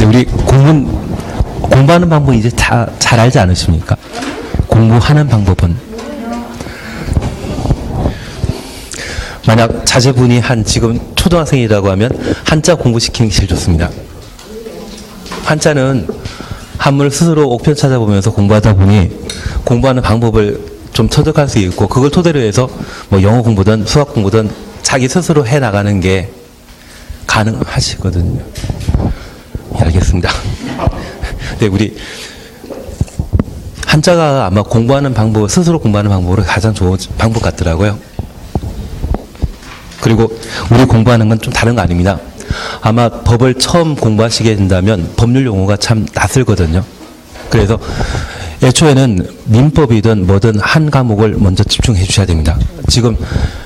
근데 우리 공부하는 방법 이제 다 잘 알지 않으십니까? 공부하는 방법은 만약 자제분이 한 지금 초등학생이라고 하면 한자 공부시키는 게 제일 좋습니다. 한자는 한문을 스스로 옥편 찾아보면서 공부하다 보니 공부하는 방법을 좀 터득할 수 있고, 그걸 토대로 해서 뭐 영어 공부든 수학 공부든 자기 스스로 해 나가는 게 가능하시거든요. 예, 알겠습니다. 네, 우리 한자가 아마 공부하는 방법, 스스로 공부하는 방법으로 가장 좋은 방법 같더라고요. 그리고 우리 공부하는 건 좀 다른 거 아닙니다. 아마 법을 처음 공부하시게 된다면 법률 용어가 참 낯설거든요. 그래서 애초에는 민법이든 뭐든 한 과목을 먼저 집중해 주셔야 됩니다. 지금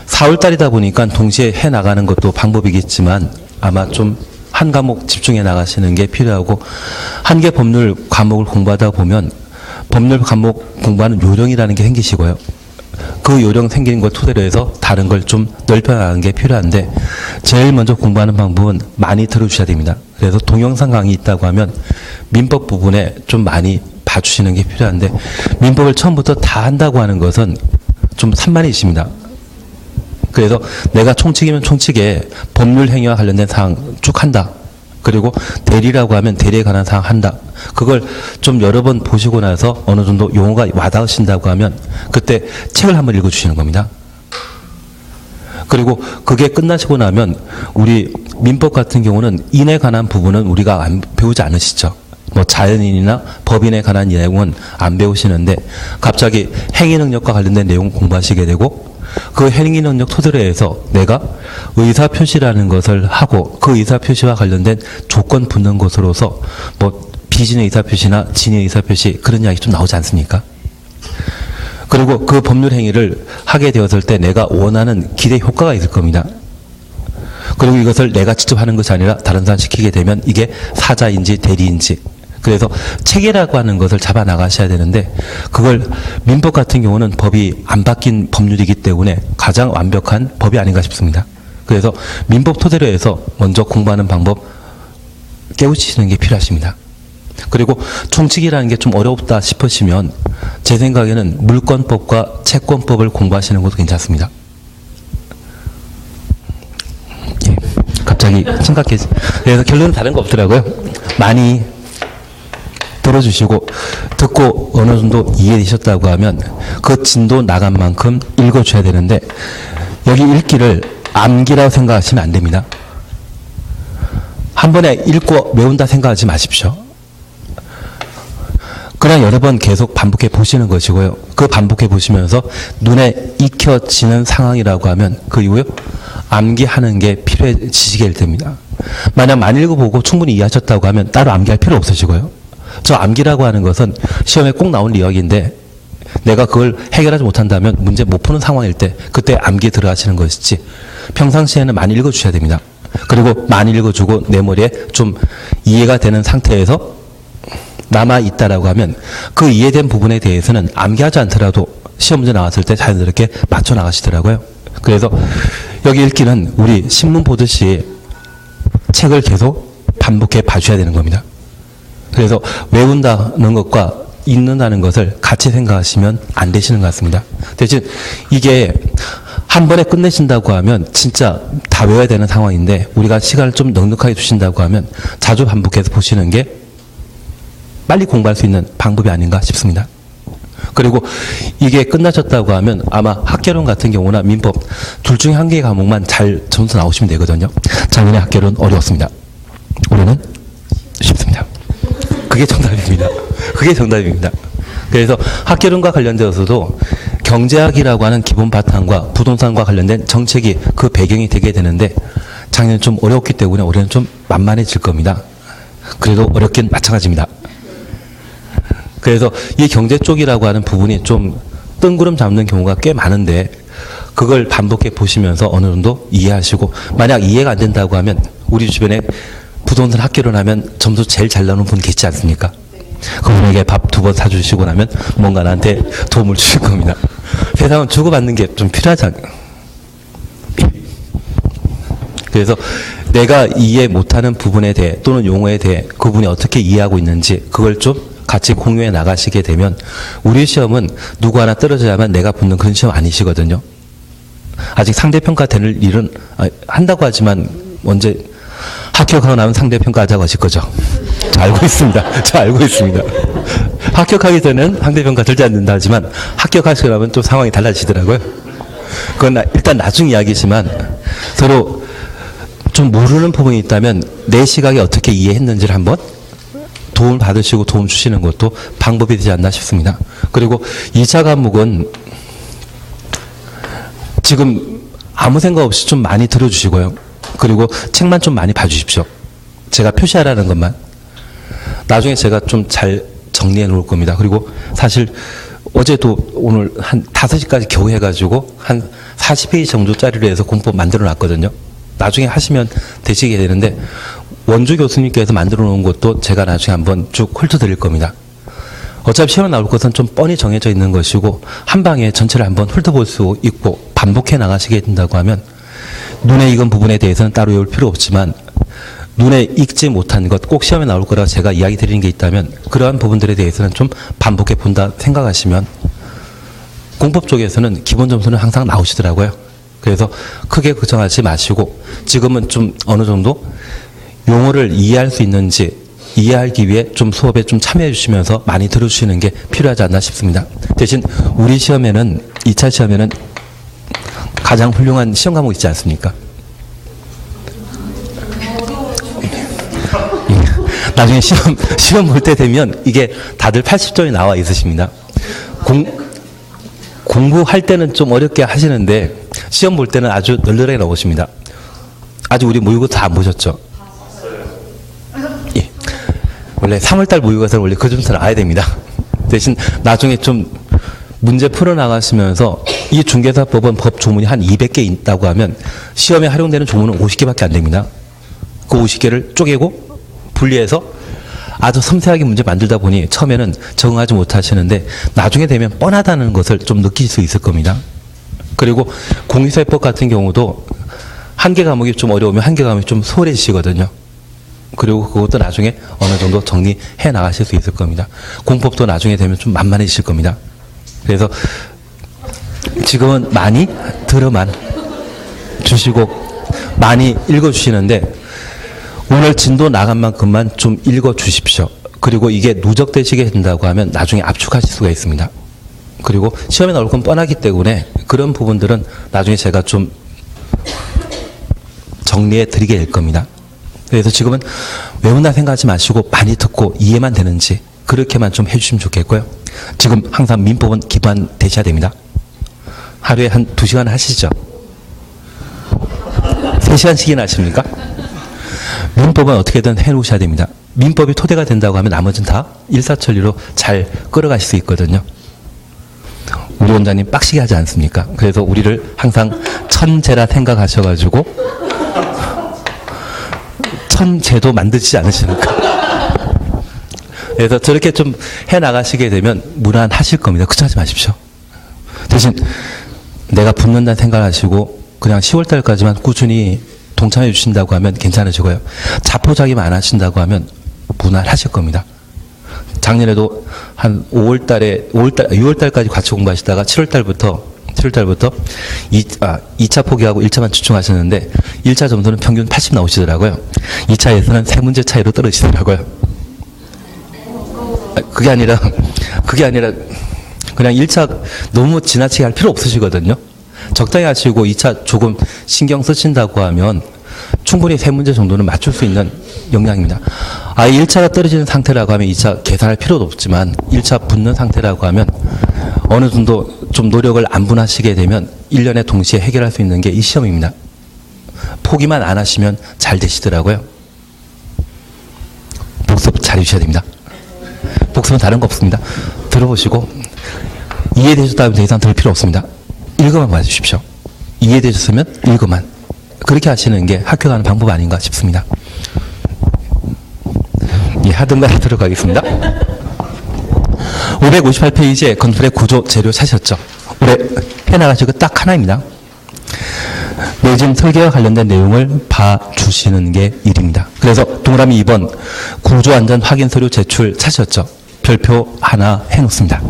4월달이다 보니까 동시에 해 나가는 것도 방법이겠지만 아마 좀 한 과목 집중해 나가시는 게 필요하고, 한 개 법률 과목을 공부하다 보면 법률 과목 공부하는 요령이라는 게 생기시고요. 그 요령 생기는 걸 토대로 해서 다른 걸 좀 넓혀나가는 게 필요한데, 제일 먼저 공부하는 방법은 많이 들어주셔야 됩니다. 그래서 동영상 강의 있다고 하면 민법 부분에 좀 많이 봐주시는 게 필요한데, 민법을 처음부터 다 한다고 하는 것은 좀 산만이 있습니다. 그래서 내가 총칙이면 총칙에 법률 행위와 관련된 사항 쭉 한다. 그리고 대리라고 하면 대리에 관한 사항 한다. 그걸 좀 여러 번 보시고 나서 어느 정도 용어가 와닿으신다고 하면 그때 책을 한번 읽어주시는 겁니다. 그리고 그게 끝나시고 나면 우리 민법 같은 경우는 인에 관한 부분은 우리가 배우지 않으시죠. 뭐 자연인이나 법인에 관한 내용은 안 배우시는데 갑자기 행위 능력과 관련된 내용 공부하시게 되고, 그 행위 능력 토대로 해서 내가 의사 표시라는 것을 하고 그 의사 표시와 관련된 조건 붙는 것으로서 뭐 비진의 의사 표시나 진의 의사 표시 그런 이야기 좀 나오지 않습니까? 그리고 그 법률 행위를 하게 되었을 때 내가 원하는 기대 효과가 있을 겁니다. 그리고 이것을 내가 직접 하는 것이 아니라 다른 사람 시키게 되면 이게 사자인지 대리인지, 그래서 체계라고 하는 것을 잡아 나가셔야 되는데, 그걸 민법 같은 경우는 법이 안 바뀐 법률이기 때문에 가장 완벽한 법이 아닌가 싶습니다. 그래서 민법 토대로 해서 먼저 공부하는 방법 깨우치시는 게 필요하십니다. 그리고 총칙이라는 게 좀 어렵다 싶으시면 제 생각에는 물권법과 채권법을 공부하시는 것도 괜찮습니다. 예, 갑자기 심각해지. 그래서 결론은 다른 거 없더라고요. 많이 들어주시고 듣고 어느 정도 이해되셨다고 하면 그 진도 나간 만큼 읽어줘야 되는데, 여기 읽기를 암기라고 생각하시면 안 됩니다. 한 번에 읽고 외운다 생각하지 마십시오. 그냥 여러 번 계속 반복해 보시는 것이고요. 그 반복해 보시면서 눈에 익혀지는 상황이라고 하면 그 이후에 암기하는 게 필요해지시게 됩니다. 만약 많이 읽어보고 충분히 이해하셨다고 하면 따로 암기할 필요 없으시고요. 저 암기라고 하는 것은 시험에 꼭 나오는 이야기인데, 내가 그걸 해결하지 못한다면 문제 못 푸는 상황일 때 그때 암기 들어가시는 것이지, 평상시에는 많이 읽어주셔야 됩니다. 그리고 많이 읽어주고 내 머리에 좀 이해가 되는 상태에서 남아있다라고 하면 그 이해된 부분에 대해서는 암기하지 않더라도 시험 문제 나왔을 때 자연스럽게 맞춰 나가시더라고요. 그래서 여기 읽기는 우리 신문 보듯이 책을 계속 반복해 봐줘야 되는 겁니다. 그래서 외운다는 것과 읽는다는 것을 같이 생각하시면 안 되시는 것 같습니다. 대신 이게 한 번에 끝내신다고 하면 진짜 다 외워야 되는 상황인데, 우리가 시간을 좀 넉넉하게 두신다고 하면 자주 반복해서 보시는 게 빨리 공부할 수 있는 방법이 아닌가 싶습니다. 그리고 이게 끝나셨다고 하면 아마 학개론 같은 경우나 민법 둘 중에 한 개의 과목만 잘 점수 나오시면 되거든요. 작년에 학개론 어려웠습니다. 올해는 쉽습니다. 그게 정답입니다. 그게 정답입니다. 그래서 학개론과 관련되어서도 경제학이라고 하는 기본 바탕과 부동산과 관련된 정책이 그 배경이 되게 되는데, 작년에 좀 어려웠기 때문에 올해는 좀 만만해질 겁니다. 그래도 어렵긴 마찬가지입니다. 그래서 이 경제 쪽이라고 하는 부분이 좀 뜬구름 잡는 경우가 꽤 많은데, 그걸 반복해 보시면서 어느 정도 이해하시고, 만약 이해가 안 된다고 하면 우리 주변에 부동산 학개론 하면 점수 제일 잘 나오는 분 계시지 않습니까? 그분에게 밥 2번 사주시고 나면 뭔가 나한테 도움을 주실 겁니다. 세상은 주고받는 게 좀 필요하잖아요. 그래서 내가 이해 못하는 부분에 대해 또는 용어에 대해 그분이 어떻게 이해하고 있는지 그걸 좀 같이 공유해 나가시게 되면 우리 시험은 누구 하나 떨어져야만 내가 붙는 그런 시험 아니시거든요. 아직 상대평가 될 일은 한다고 하지만 언제 합격하고 나면 상대평가 하자고 하실 거죠. 저 알고 있습니다. 저 알고 있습니다. 합격하기 전에는 상대평가 들지 않는다 하지만 합격하시고 나면 좀 상황이 달라지더라고요. 그건 일단 나중 이야기지만 서로 좀 모르는 부분이 있다면 내 시각에 어떻게 이해했는지를 한번 도움을 받으시고 도움 주시는 것도 방법이 되지 않나 싶습니다. 그리고 2차 과목은 지금 아무 생각 없이 좀 많이 들어주시고요. 그리고 책만 좀 많이 봐주십시오. 제가 표시하라는 것만. 나중에 제가 좀 잘 정리해 놓을 겁니다. 그리고 사실 어제도 오늘 한 5시까지 겨우 해가지고 한 40페이지 정도짜리로 해서 공법 만들어 놨거든요. 나중에 하시면 되시게 되는데 원주 교수님께서 만들어 놓은 것도 제가 나중에 한번 쭉 훑어드릴 겁니다. 어차피 시험에 나올 것은 좀 뻔히 정해져 있는 것이고 한 방에 전체를 한번 훑어볼 수 있고 반복해 나가시게 된다고 하면 눈에 익은 부분에 대해서는 따로 외울 필요 없지만 눈에 익지 못한 것, 꼭 시험에 나올 거라고 제가 이야기 드리는 게 있다면 그러한 부분들에 대해서는 좀 반복해 본다 생각하시면 공법 쪽에서는 기본 점수는 항상 나오시더라고요. 그래서 크게 걱정하지 마시고 지금은 좀 어느 정도 용어를 이해할 수 있는지 이해하기 위해 좀 수업에 좀 참여해 주시면서 많이 들어주시는 게 필요하지 않나 싶습니다. 대신 우리 시험에는 2차 시험에는 가장 훌륭한 시험 과목 있지 않습니까? 나중에 시험 볼 때 되면 이게 다들 80점이 나와 있으십니다. 공부할 때는 좀 어렵게 하시는데 시험 볼 때는 아주 널널하게 나오십니다. 아직 우리 모의고사 다 안 보셨죠? 예. 원래 3월달 모의고사는 원래 그 점수 나와야 됩니다. 대신 나중에 좀 문제 풀어나가시면서 이 중개사법은 법 조문이 한 200개 있다고 하면 시험에 활용되는 조문은 50개밖에 안 됩니다. 그 50개를 쪼개고 분리해서 아주 섬세하게 문제 만들다 보니 처음에는 적응하지 못하시는데 나중에 되면 뻔하다는 것을 좀 느낄 수 있을 겁니다. 그리고 공유사회법 같은 경우도 한 개 과목이 좀 어려우면 한 개 과목이 좀 소홀해지시거든요. 그리고 그것도 나중에 어느 정도 정리해 나가실 수 있을 겁니다. 공법도 나중에 되면 좀 만만해지실 겁니다. 그래서 지금은 많이 들어만 주시고 많이 읽어주시는데 오늘 진도 나간 만큼만 좀 읽어주십시오. 그리고 이게 누적되시게 된다고 하면 나중에 압축하실 수가 있습니다. 그리고 시험에 나올 건 뻔하기 때문에 그런 부분들은 나중에 제가 좀 정리해 드리게 될 겁니다. 그래서 지금은 외운다 생각하지 마시고 많이 듣고 이해만 되는지 그렇게만 좀 해주시면 좋겠고요. 지금 항상 민법은 기반 되셔야 됩니다. 하루에 한 2시간 하시죠? 3시간씩이나 하십니까? 민법은 어떻게든 해놓으셔야 됩니다. 민법이 토대가 된다고 하면 나머지는 다 일사천리로 잘 끌어가실 수 있거든요. 우리 원장님 빡시게 하지 않습니까? 그래서 우리를 항상 천재라 생각하셔가지고 천재도 만드시지 않으십니까? 그래서 저렇게 좀 해나가시게 되면 무난하실 겁니다. 걱정하지 마십시오. 대신 내가 붙는다는 생각하시고 그냥 10월달까지만 꾸준히 동참해 주신다고 하면 괜찮으시고요. 자포자기만 안 하신다고 하면 무난하실 겁니다. 작년에도 한 6월달까지 같이 공부하시다가 7월달부터 2차 포기하고 1차만 집중하셨는데 1차 점수는 평균 80 나오시더라고요. 2차에서는 3문제 차이로 떨어지더라고요. 그게 아니라 그냥 1차 너무 지나치게 할 필요 없으시거든요. 적당히 하시고 2차 조금 신경 쓰신다고 하면 충분히 3문제 정도는 맞출 수 있는 역량입니다. 1차가 떨어지는 상태라고 하면 2차 계산할 필요도 없지만 1차 붙는 상태라고 하면 어느 정도 좀 노력을 안 분하시게 되면 1년에 동시에 해결할 수 있는 게 이 시험입니다. 포기만 안 하시면 잘 되시더라고요. 복습 잘 해주셔야 됩니다. 복습은 다른 거 없습니다. 들어보시고 이해되셨다면 더 이상 들을 필요 없습니다. 읽어만 봐주십시오. 이해되셨으면 읽어만. 그렇게 하시는 게 학교 가는 방법 아닌가 싶습니다. 예, 하든가 하도록 하겠습니다. 558페이지에 건물의 구조 재료 찾으셨죠? 올해 해나가시고 딱 하나입니다. 내진 설계와 관련된 내용을 봐주시는 게 일입니다. 그래서 동그라미 2번 구조안전 확인 서류 제출 찾으셨죠? 별표 하나 해놓습니다.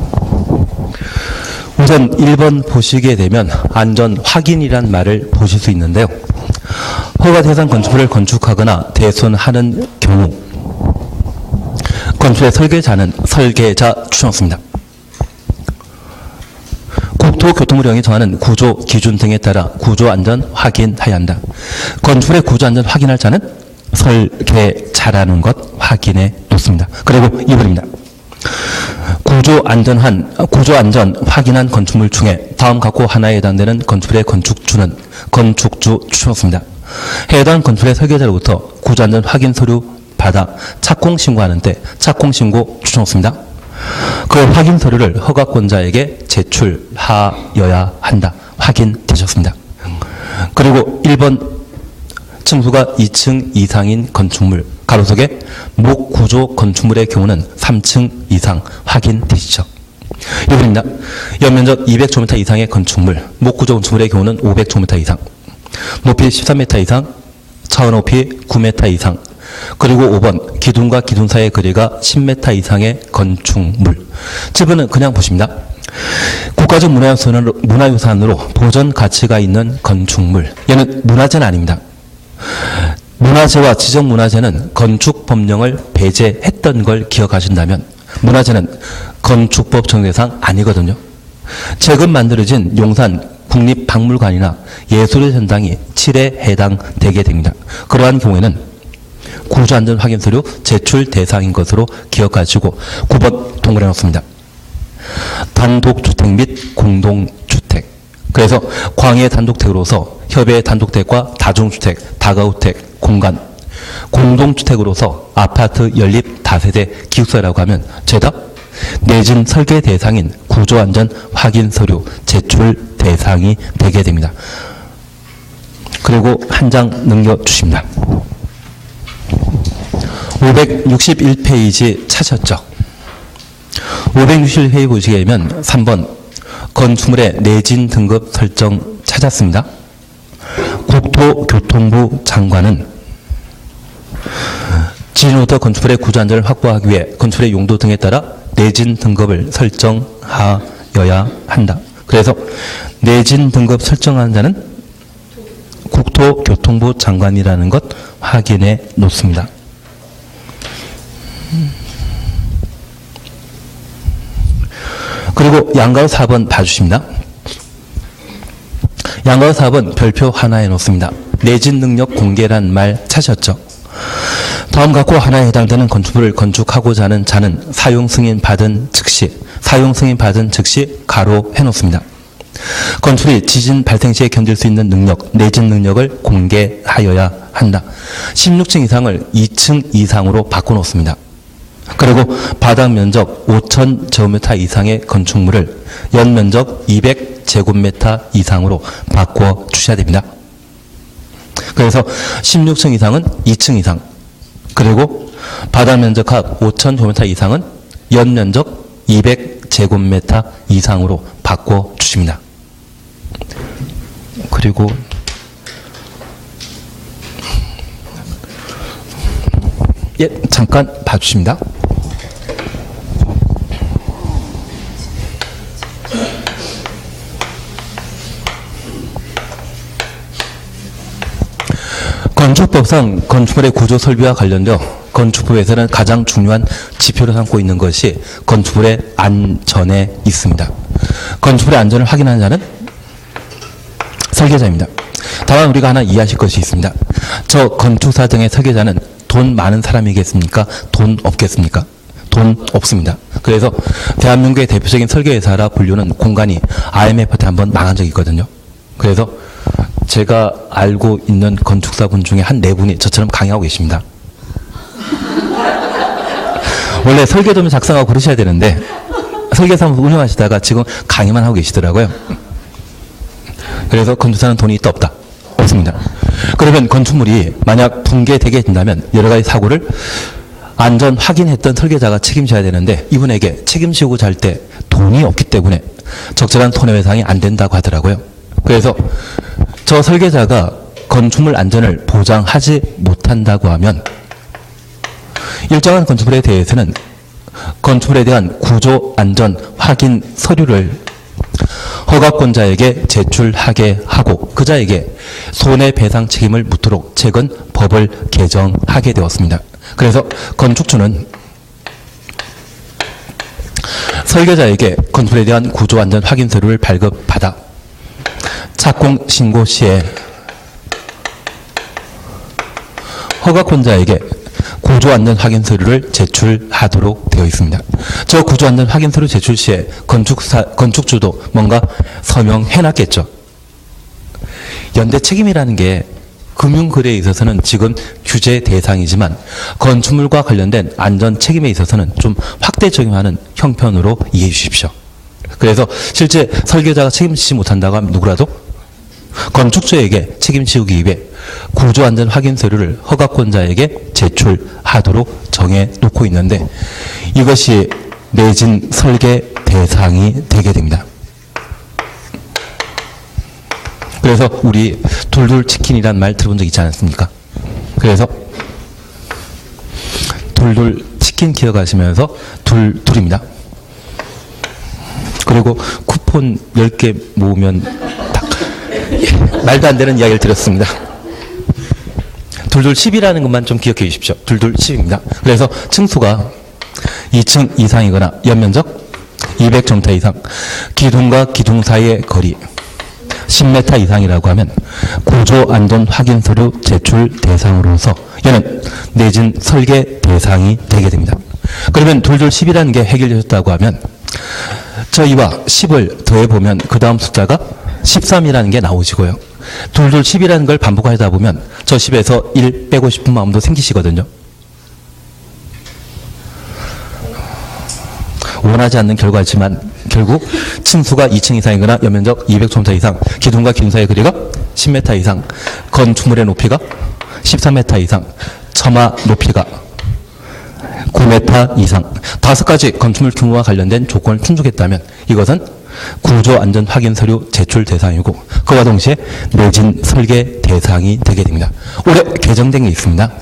우선 1번 보시게 되면 안전 확인이란 말을 보실 수 있는데요. 허가 대상 건축물을 건축하거나 대손하는 경우 건축의 설계자는 설계자 추천습니다. 국토교통부령이 정하는 구조 기준 등에 따라 구조 안전 확인하여야 한다. 건축물의 구조 안전 확인할 자는 설계자라는 것 확인해 놓습니다. 그리고 2번입니다. 구조 안전 확인한 건축물 중에 다음 각호 하나에 해당되는 건축물의 건축주는 건축주 추천습니다. 해당 건축물의 설계자로부터 구조 안전 확인 서류 받아 착공 신고하는 때 착공 신고 추천습니다. 그 확인 서류를 허가권자에게 제출하여야 한다. 확인되셨습니다. 그리고 1번 층수가 2층 이상인 건축물 가로속에 목구조 건축물의 경우는 3층 이상 확인되시죠. 1번입니다. 연면적 200제곱미터 이상의 건축물 목구조 건축물의 경우는 500제곱미터 이상 높이 13m 이상 차원 높이 9m 이상 그리고 5번 기둥과 기둥 사이의 거리가 10m 이상의 건축물. 7번은 그냥 보십니다. 국가적 문화유산으로 보존 가치가 있는 건축물. 얘는 문화재는 아닙니다. 문화재와 지정문화재는 건축법령을 배제했던 걸 기억하신다면 문화재는 건축법 적용 대상 아니거든요. 최근 만들어진 용산 국립박물관이나 예술의 전당이 7에 해당되게 됩니다. 그러한 경우에는 구조안전 확인 서류 제출 대상인 것으로 기억하시고 9번 동그라미 놓습니다. 단독주택 및 공동주택. 그래서 광해 단독택으로서 협의 단독택과 다중주택, 다가구택, 공간, 공동주택으로서 아파트 연립 다세대 기숙사라고 하면 죄다 내진 설계 대상인 구조안전 확인 서류 제출 대상이 되게 됩니다. 그리고 한 장 넘겨주십니다. 561페이지 찾으셨죠? 561페이지 보시게 되면 3번 건축물의 내진 등급 설정 찾았습니다. 국토교통부 장관은 지진부터 건축물의 구조 안전을 확보하기 위해 건축물의 용도 등에 따라 내진 등급을 설정하여야 한다. 그래서 내진 등급 설정하는 자는 국토교통부 장관이라는 것 확인해 놓습니다. 그리고 양가로 4번 봐주십니다. 양가로 4번 별표 하나에 놓습니다. 내진 능력 공개란 말 찾으셨죠? 다음 각호 하나에 해당되는 건축물을 건축하고자 하는 자는 사용 승인 받은 즉시 가로 해놓습니다. 건축이 지진 발생 시에 견딜 수 있는 능력, 내진 능력을 공개하여야 한다. 16층 이상을 2층 이상으로 바꿔놓습니다. 그리고 바닥 면적 5,000제곱미터 이상의 건축물을 연면적 200제곱미터 이상으로 바꿔 주셔야 됩니다. 그래서 16층 이상은 2층 이상, 그리고 바닥 면적합 5,000제곱미터 이상은 연면적 200제곱미터 이상으로 바꿔 주십니다. 그리고 잠깐 봐주십니다. 건축법상 건축물의 구조 설비와 관련되어 건축부에서는 가장 중요한 지표로 삼고 있는 것이 건축물의 안전에 있습니다. 건축물의 안전을 확인하는 자는 설계자입니다. 다만 우리가 하나 이해하실 것이 있습니다. 저 건축사 등의 설계자는 돈 많은 사람이겠습니까? 돈 없겠습니까? 돈 없습니다. 그래서 대한민국의 대표적인 설계회사라 불리는 공간이 IMF 때 한번 망한 적이 있거든요. 그래서 제가 알고 있는 건축사분 중에 한 4분이 저처럼 강의하고 계십니다. 원래 설계도면 작성하고 그러셔야 되는데 설계사무소 운영하시다가 지금 강의만 하고 계시더라고요. 그래서 건축사는 돈이 있다 없다? 없습니다. 그러면 건축물이 만약 붕괴되게 된다면 여러 가지 사고를 안전 확인했던 설계자가 책임져야 되는데 이분에게 책임지고 잘 때 돈이 없기 때문에 적절한 손해배상이 안 된다고 하더라고요. 그래서 저 설계자가 건축물 안전을 보장하지 못한다고 하면 일정한 건축물에 대해서는 건축물에 대한 구조 안전 확인 서류를 허가권자에게 제출하게 하고 그자에게 손해배상 책임을 묻도록 최근 법을 개정하게 되었습니다. 그래서 건축주는 설계자에게 건축물에 대한 구조 안전 확인 서류를 발급받아 착공 신고 시에 허가권자에게 구조안전 확인 서류를 제출하도록 되어 있습니다. 저 구조안전 확인 서류 제출 시에 건축주도 뭔가 서명해놨겠죠. 연대 책임이라는 게 금융거래에 있어서는 지금 규제 대상이지만 건축물과 관련된 안전 책임에 있어서는 좀 확대 적용하는 형편으로 이해해 주십시오. 그래서 실제 설계자가 책임지지 못한다고 하면 누구라도 건축주에게 책임지우기 위해 구조안전 확인 서류를 허가권자에게 제출하도록 정해놓고 있는데 이것이 내진 설계 대상이 되게 됩니다. 그래서 우리 둘둘 치킨이란 말 들어본 적 있지 않습니까? 그래서 둘둘 치킨 기억하시면서 둘입니다. 그리고 쿠폰 10개 모으면 말도 안 되는 이야기를 드렸습니다. 둘둘 10이라는 것만 좀 기억해 주십시오. 둘둘 10입니다. 그래서 층수가 2층 이상이거나 연면적 200제곱미터 이상, 기둥과 기둥 사이의 거리 10m 이상이라고 하면 구조 안전 확인 서류 제출 대상으로서 얘는 내진 설계 대상이 되게 됩니다. 그러면 둘둘 10이라는 게 해결되셨다고 하면 저 이와 10을 더해보면 그 다음 숫자가 13이라는 게 나오시고요. 둘둘 10이라는 걸 반복하다 보면 저 10에서 1 빼고 싶은 마음도 생기시거든요. 원하지 않는 결과지만 결국 층수가 2층 이상이거나 연면적 200제곱미터 이상, 기둥과 기둥 사이의 거리가 10m 이상, 건축물의 높이가 13m 이상, 처마 높이가 9m 이상, 5가지 건축물 규모와 관련된 조건을 충족했다면 이것은 구조 안전 확인 서류 제출 대상이고 그와 동시에 내진 설계 대상이 되게 됩니다. 올해 개정된 게 있습니다.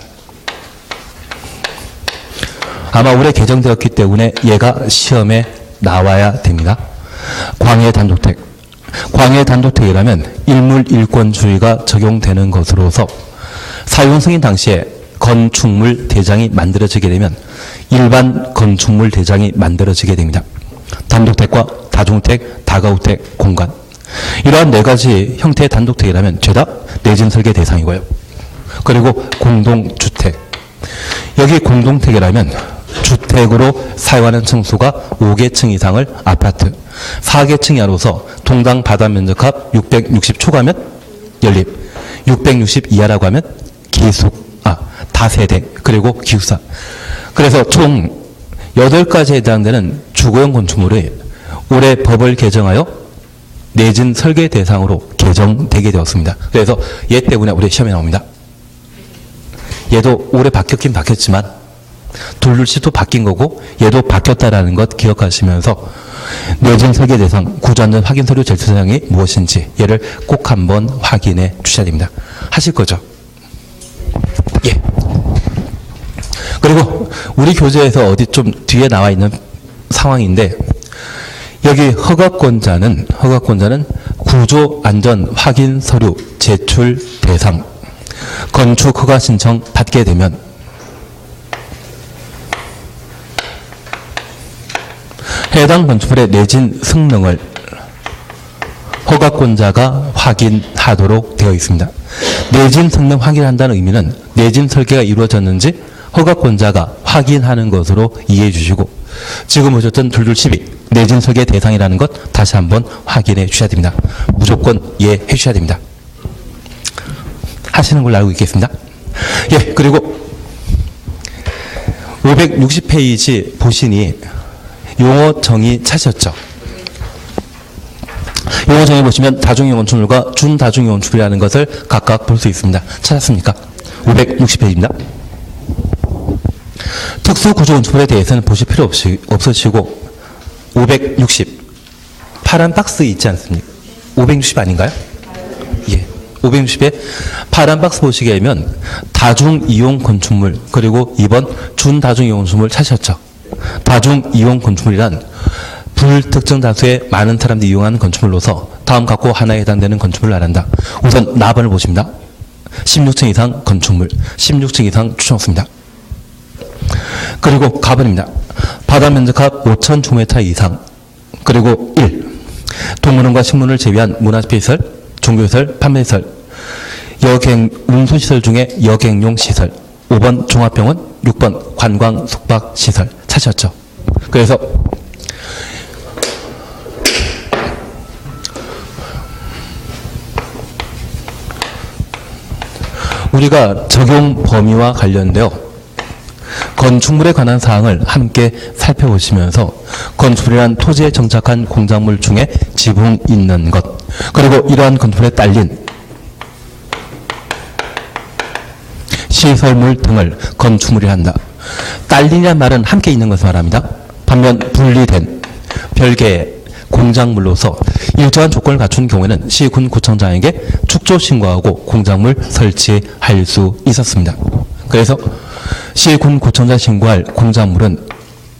아마 올해 개정되었기 때문에 얘가 시험에 나와야 됩니다. 광해 단독택. 광해 단독택이라면 일물일권주의가 적용되는 것으로서 사용 승인 당시에 건축물 대장이 만들어지게 되면 일반 건축물 대장이 만들어지게 됩니다. 단독택과 다중택, 다가구택, 공간. 이러한 4가지 형태의 단독택이라면 죄다 내진 설계 대상이고요. 그리고 공동주택. 여기 공동택이라면 주택으로 사용하는 층수가 5개층 이상을 아파트, 4개층 이하로서 통당 바다 면적합 660 초과면 연립, 660 이하라고 하면 기숙, 다세대, 그리고 기숙사. 그래서 총 8가지에 해당되는 주거용 건축물이 올해 법을 개정하여 내진 설계 대상으로 개정되게 되었습니다. 그래서 얘 때문에 올해 시험에 나옵니다. 얘도 올해 바뀌었긴 바뀌었지만 둘둘씩도 바뀐 거고 얘도 바뀌었다라는 것 기억하시면서 내진 설계 대상, 구조안전 확인 서류 제출 대상이 무엇인지 얘를 꼭 한번 확인해 주셔야 됩니다. 하실 거죠? 예. 그리고 우리 교재에서 어디 좀 뒤에 나와 있는 상황인데 여기 허가권자는 구조안전 확인 서류 제출 대상 건축 허가 신청 받게 되면 해당 건축물의 내진 성능을 허가권자가 확인하도록 되어 있습니다. 내진 성능 확인한다는 의미는 내진 설계가 이루어졌는지 허가권자가 확인하는 것으로 이해해 주시고 지금 보셨던 둘둘 12 내진 설계 대상이라는 것 다시 한번 확인해 주셔야 됩니다. 무조건 이해해 주셔야 됩니다. 하시는 걸로 알고 있겠습니다. 예, 그리고 560페이지 보시니 용어 정의 찾으셨죠? 용어 정의 보시면 다중이용 건축물과 준다중이용 건축물이라는 것을 각각 볼 수 있습니다. 찾았습니까? 560페이지입니다. 특수구조 건축물에 대해서는 보실 필요 없으시고 560 파란 박스 있지 않습니까? 560 아닌가요? 예, 560에 파란 박스 보시게 되면 다중이용 건축물 그리고 2번 준다중이용 건축물 찾으셨죠. 다중이용 건축물이란 불특정 다수의 많은 사람들이 이용하는 건축물로서 다음 각호 하나에 해당되는 건축물을 말한다. 우선 나번을 보십니다. 16층 이상 건축물, 16층 이상 추천없습니다. 그리고 가번입니다. 바다 면적합 5,000 제곱미터 이상. 그리고 1. 동물원과 식물을 제외한 문화시설, 종교시설, 판매시설, 운수시설 중에 여객용 시설. 5번 종합병원, 6번 관광 숙박시설. 찾으셨죠? 그래서 우리가 적용 범위와 관련되어 건축물에 관한 사항을 함께 살펴보시면서 건축물이란 토지에 정착한 공작물 중에 지붕 있는 것 그리고 이러한 건축물에 딸린 시설물 등을 건축물이라 한다. 딸린이란 말은 함께 있는 것을 말합니다. 반면 분리된 별개의 공작물로서 일정한 조건을 갖춘 경우에는 시군구청장에게 축조 신고하고 공작물 설치할 수 있었습니다. 그래서 시군구청장 신고할 공작물은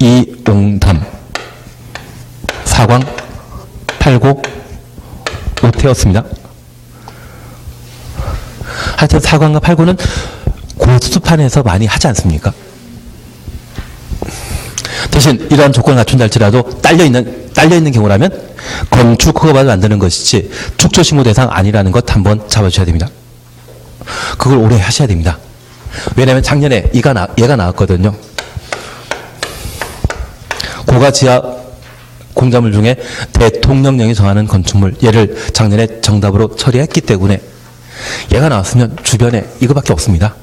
이옹담, 사광, 팔고, 오태였습니다. 하여튼 사광과 팔고는 고수판에서 많이 하지 않습니까? 대신 이러한 조건을 갖춘다 할지라도 딸려있는 경우라면 건축 허가받아 만드는 것이지 축조신고 대상 아니라는 것 한번 잡아주셔야 됩니다. 그걸 오래 하셔야 됩니다. 왜냐하면 작년에 얘가 나왔거든요. 고가지하 공작물 중에 대통령령이 정하는 건축물 얘를 작년에 정답으로 처리했기 때문에 얘가 나왔으면 주변에 이거밖에 없습니다.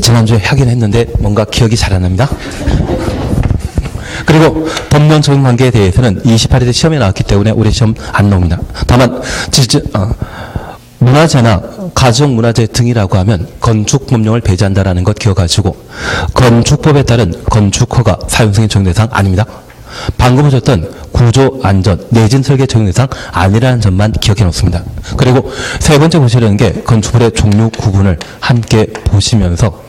지난주에 하긴 했는데 뭔가 기억이 잘 안 납니다. 그리고 법령 적용 관계에 대해서는 28회 때 시험에 나왔기 때문에 올해 시험 안 나옵니다. 다만 문화재나 가정문화재 등이라고 하면 건축법령을 배제한다는 것 기억하시고 건축법에 따른 건축허가 사용승인 적용 대상 아닙니다. 방금 보셨던 구조안전, 내진 설계 적용 대상 아니라는 점만 기억해 놓습니다. 그리고 세 번째 보시려는 게 건축물의 종류 구분을 함께 보시면서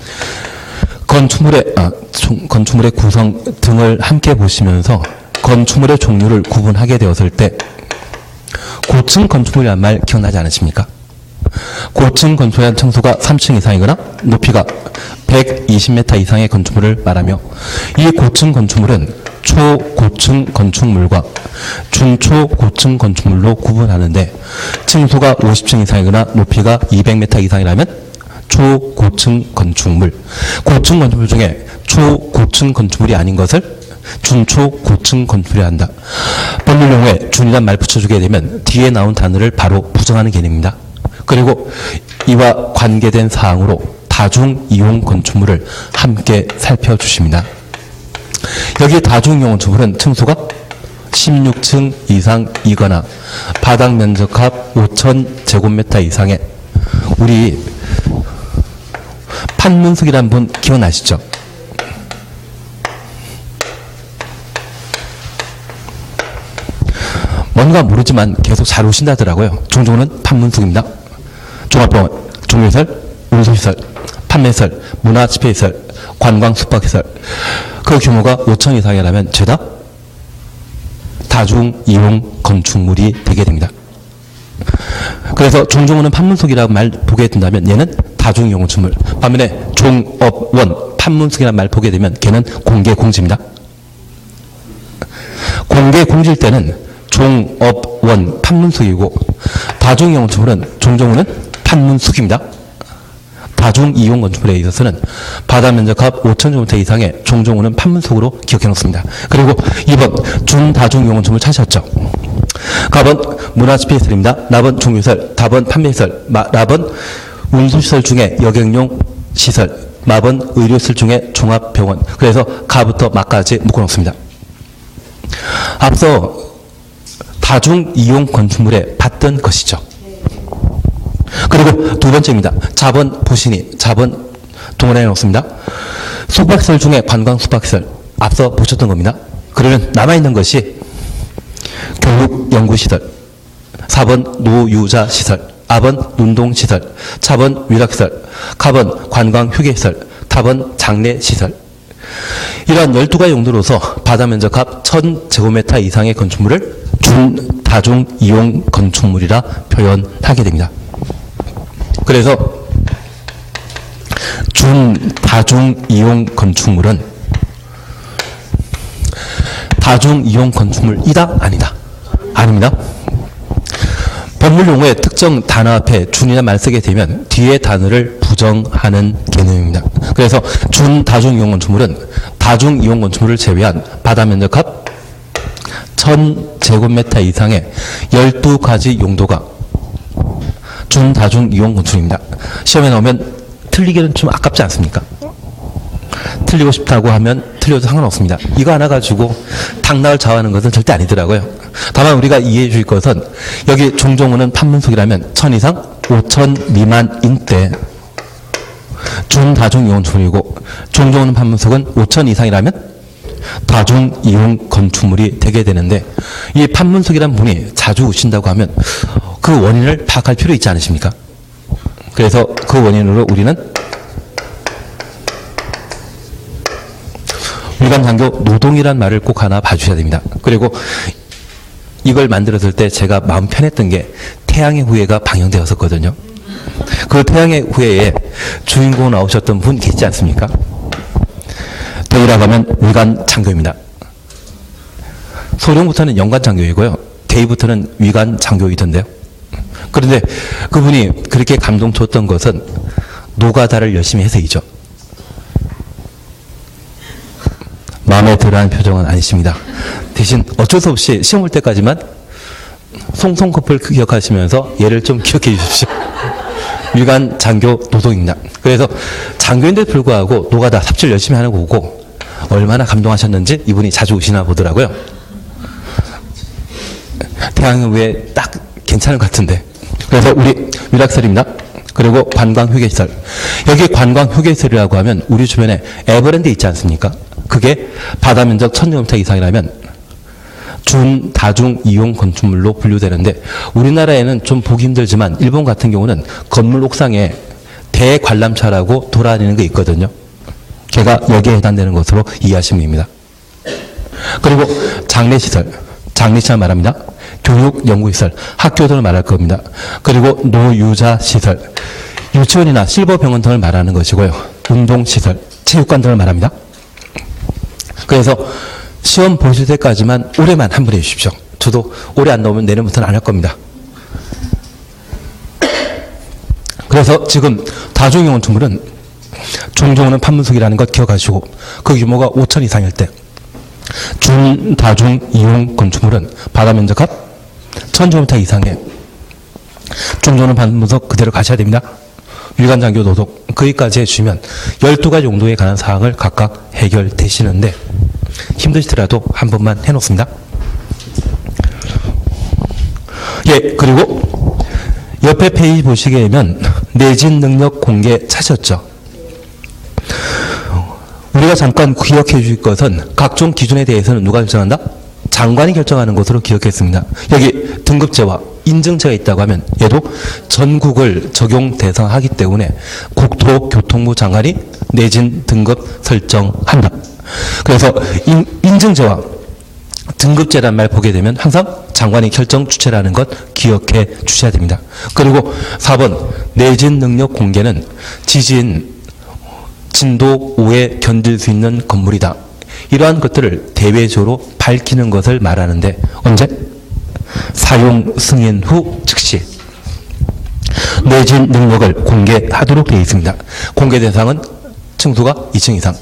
건축물의 구성 등을 함께 보시면서 건축물의 종류를 구분하게 되었을 때 고층 건축물이란 말 기억나지 않으십니까? 고층 건축물의 층수가 3층 이상이거나 높이가 120m 이상의 건축물을 말하며 이 고층 건축물은 초고층 건축물과 중초고층 건축물로 구분하는데 층수가 50층 이상이거나 높이가 200m 이상이라면 초고층 건축물, 고층 건축물 중에 초고층 건축물이 아닌 것을 준초고층 건축물이라 한다. 법률용어에 준이란 말 붙여주게 되면 뒤에 나온 단어를 바로 부정하는 개념입니다. 그리고 이와 관계된 사항으로 다중이용 건축물을 함께 살펴주십니다. 여기 다중이용 건축물은 층수가 16층 이상이거나 바닥 면적합 5,000 제곱미터 이상의 우리 판문숙이라는 분 기억나시죠? 뭔가 모르지만 계속 잘 오신다더라고요. 종종은 판문숙입니다. 종합병원, 종료시설, 운수시설, 판매시설, 문화집회시설, 관광 숙박시설 그 규모가 5천 이상이라면 죄다 다중이용 건축물이 되게 됩니다. 그래서 종종은 판문숙이라고 말 보게 된다면 얘는 다중이용 건축물. 반면에 종업원, 판문숙이라는 말 보게 되면 걔는 공개공지입니다. 공개공지일 때는 종업원, 판문숙이고 다중이용 건축물은 종종은 판문숙입니다. 다중이용 건축물에 있어서는 바다 면적합 5,000 제곱미터 이상의 종종우는 판문숙으로 기억해 놓습니다. 그리고 2번 준다중이용 건축물 찾으셨죠? 가번 문화집회시설입니다. 나번 종교시설, 다번 판매시설, 라번 운수시설 중에 여객용 시설, 마번 의료시설 중에 종합병원. 그래서 가부터 마까지 묶어놓습니다. 앞서 다중이용 건축물에 봤던 것이죠. 그리고 두 번째입니다. 자본 보시니, 자본 동원해 놓습니다. 숙박시설 중에 관광 숙박시설, 앞서 보셨던 겁니다. 그러면 남아있는 것이 교육연구시설, 4번 노유자 시설, R번 운동시설, 차번 위락시설, 가번 관광휴게시설, 답은 장례시설. 이러한 12가지 용도로서 바다 면적합 1000제곱미터 이상의 건축물을 준다중이용 건축물이라 표현하게 됩니다. 그래서 준다중이용 건축물은 다중이용 건축물이다? 아니다? 아닙니다. 법률 용어의 특정 단어 앞에 준이나 말 쓰게 되면 뒤에 단어를 부정하는 개념입니다. 그래서 준다중이용 건축물은 다중이용 건축물을 제외한 바다 면적합 1000제곱미터 이상의 12가지 용도가 준다중이용 건축입니다. 시험에 나오면 틀리기는 좀 아깝지 않습니까? 틀리고 싶다고 하면 틀려도 상관없습니다. 이거 하나 가지고 당락을 좌우하는 것은 절대 아니더라고요. 다만 우리가 이해해 주실 것은 여기 종종호는 판문속이라면 1000 이상, 5000 미만인 때 준다중이용 건축물이고 종종호는 판문속은 5000 이상이라면 다중이용 건축물이 되게 되는데 이 판문속이라는 분이 자주 오신다고 하면 그 원인을 파악할 필요 있지 않으십니까? 그래서 그 원인으로 우리는 위감장교 노동이란 말을 꼭 하나 봐주셔야 됩니다. 그리고 이걸 만들었을 때 제가 마음 편했던 게 태양의 후예가 방영되었었거든요. 그 태양의 후예에 주인공 나오셨던 분 계시지 않습니까? 대이라고 하면 위관장교입니다. 소령부터는 영관장교이고요. 대이부터는 위관장교이던데요. 그런데 그분이 그렇게 감동 줬던 것은 노가다를 열심히 해서이죠. 마음에 들어하는 표정은 아니십니다. 대신 어쩔 수 없이 시험 볼 때까지만 송송커플 기억하시면서 얘를 좀 기억해 주십시오. 위관 장교 노동입니다. 그래서 장교인데도 불구하고 노가다 삽질 열심히 하는 거 보고 얼마나 감동하셨는지 이분이 자주 오시나 보더라고요. 태양의 후예 딱 괜찮은 것 같은데. 그래서 우리 위락설입니다. 그리고 관광휴게시설. 여기 관광휴게시설이라고 하면 우리 주변에 에버랜드 있지 않습니까? 그게 바다 면적 1000제곱미터 이상이라면 준다중이용 건축물로 분류되는데 우리나라에는 좀 보기 힘들지만 일본 같은 경우는 건물 옥상에 대관람차라고 돌아다니는 게 있거든요. 걔가 여기에 해당되는 것으로 이해하시면 됩니다. 그리고 장례시설. 장례시설 말합니다. 교육, 연구시설, 학교 등을 말할 겁니다. 그리고 노유자 시설, 유치원이나 실버병원 등을 말하는 것이고요. 운동시설, 체육관 등을 말합니다. 그래서 시험 보실 때까지만 올해만 한 번 해주십시오. 저도 올해 안 나오면 내년부터는 안 할 겁니다. 그래서 지금 다중이용 건축물은 종종호는 판문속이라는 것 기억하시고 그 규모가 5000 이상일 때 준다중이용 건축물은 바다 면적합 1000제곱미터 이상의 종종호는 판문속 그대로 가셔야 됩니다. 위관장교 노동 거기까지 해주시면 12가지 용도에 관한 사항을 각각 해결되시는데 힘드시더라도 한 번만 해놓습니다. 예, 그리고 옆에 페이지 보시게 되면 내진 능력 공개 찾으셨죠? 우리가 잠깐 기억해 주실 것은 각종 기준에 대해서는 누가 결정한다? 장관이 결정하는 것으로 기억했습니다. 여기 등급제와 인증제가 있다고 하면 얘도 전국을 적용 대상하기 때문에 국토교통부 장관이 내진 등급 설정한다. 그래서 인증제와 등급제란 말 보게 되면 항상 장관이 결정 주체라는 것 기억해 주셔야 됩니다. 그리고 4번 내진 능력 공개는 지진 진도 5에 견딜 수 있는 건물이다. 이러한 것들을 대외적으로 밝히는 것을 말하는데 언제? 사용 승인 후 즉시 내진 능력을 공개하도록 되어 있습니다. 공개 대상은 층수가 2층 이상.